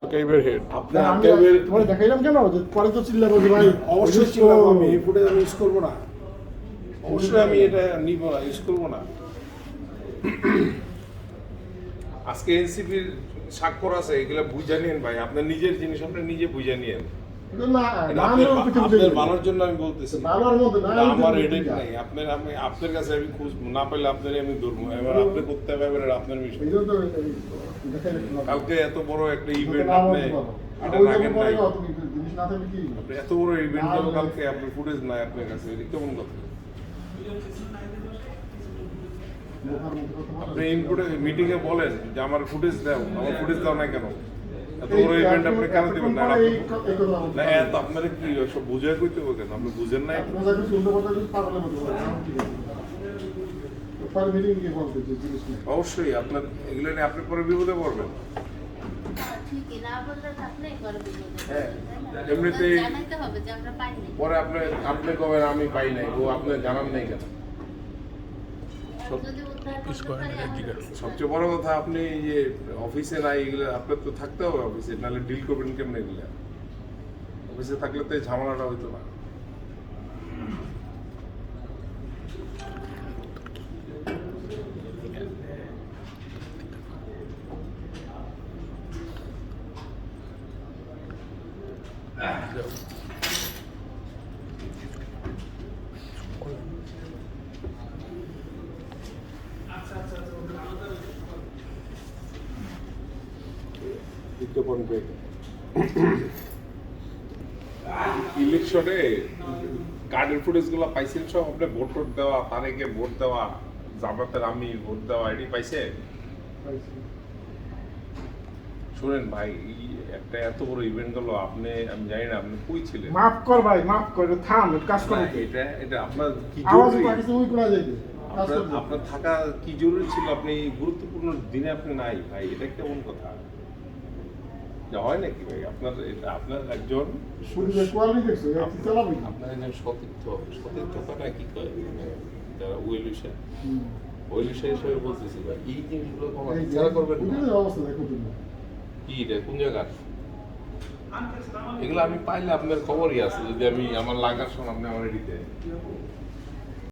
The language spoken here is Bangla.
আর্কাইভের হেড আপনি আর্কাইভের তোমার দেখাইলাম কেন যে পরে তো চিল্লাবো যে ভাই অবশ্যই চিল্লাবো আমি এই ফুটেজ আমি ইউজ করবো না অবশ্যই আমি এটা নিব না ইউজ করবো না আজকে এনসিপির স্বাক্ষর আছে এগুলো বুঝে নিন ভাই আপনার নিজের জিনিস আপনি নিজে বুঝে নিন না এটা আপনার ভালোর জন্য আমি বলতেছি ভালোর মধ্যে না এটা আমার হেডেক নাই আপনার কাছে আমি খুঁজ না পেলে আপনারই আমি ধরবো এবার আপনি করতে হবে এবার আপনার বিষয় এই জন্য তো কালকে এত বড় একটা ইভেন্ট আপনি এটা রাখেন নাই জিনিস না থাকলে কি আপনি এত বড় ইভেন্ট হলো কালকে আপনার ফুটেজ নাই আপনার কাছে এটা কেমন কথা আপনি ইনপুটে মিটিং এ বলেন যে আমার ফুটেজ দাও আমার ফুটেজ দাও না কেন এত বড় ইভেন্ট আপনি কেন দিবেন না না এত আপনারা কি সব বুঝে কইতে হবে কেন আপনি বুঝেন না অবশ্যই আপনার এগুলো নিয়ে আপনি পরে বিপদে পড়বেন হ্যাঁ এমনিতেই পরে আপনি কবেন আমি পাই নাই ও আপনি জানান নাই কেন সবচেয়ে বড় কথা আপনি এই যে অফিসে নাই এগুলো আপনার তো থাকতে হবে অফিসে নাহলে ডিল করবেন কেমন এগুলো অফিসে থাকলে তো এই ঝামেলাটা হইতো না বিজ্ঞাপন পেয়ে ইলেকশনে কার্ডের ফুটেজ গুলো পাইছেন সব আপনি ভোট টোট দেওয়া তারেকে ভোট দেওয়া জামাতের আমি ভোট দেওয়া এটি পাইছে শুনেন ভাই একটা এত বড় ইভেন্ট হলো আপনি আমি জানি না আপনি কই ছিলেন মাফ কর ভাই মাফ কর থাম কাজ কর এটা আপনার কি আওয়াজ জরুরি পাঠিয়েছে ওই কোনা যাইতে আপনার থাকা কি জরুরি ছিল আপনি গুরুত্বপূর্ণ দিনে আপনি নাই ভাই এটা কেমন কথা যা হয় নাকি ভাই আপনার একজন পুলিশের কোয়ালিটি দেখছো একটু চালাবি আপনার একজন সতীর্থতা কি কয় যারা ওয়েলুশা ওয়েলুশা হিসেবে বলতেছি ভাই এই জিনিসগুলো ছাড়া করবেন না অবস্থা দেখো তুমি কি এটা কোন জায়গা এগুলো আমি পাইলে আপনার খবরই আছে যদি আমি আমার লাগার সময় আপনি আমার এডিতে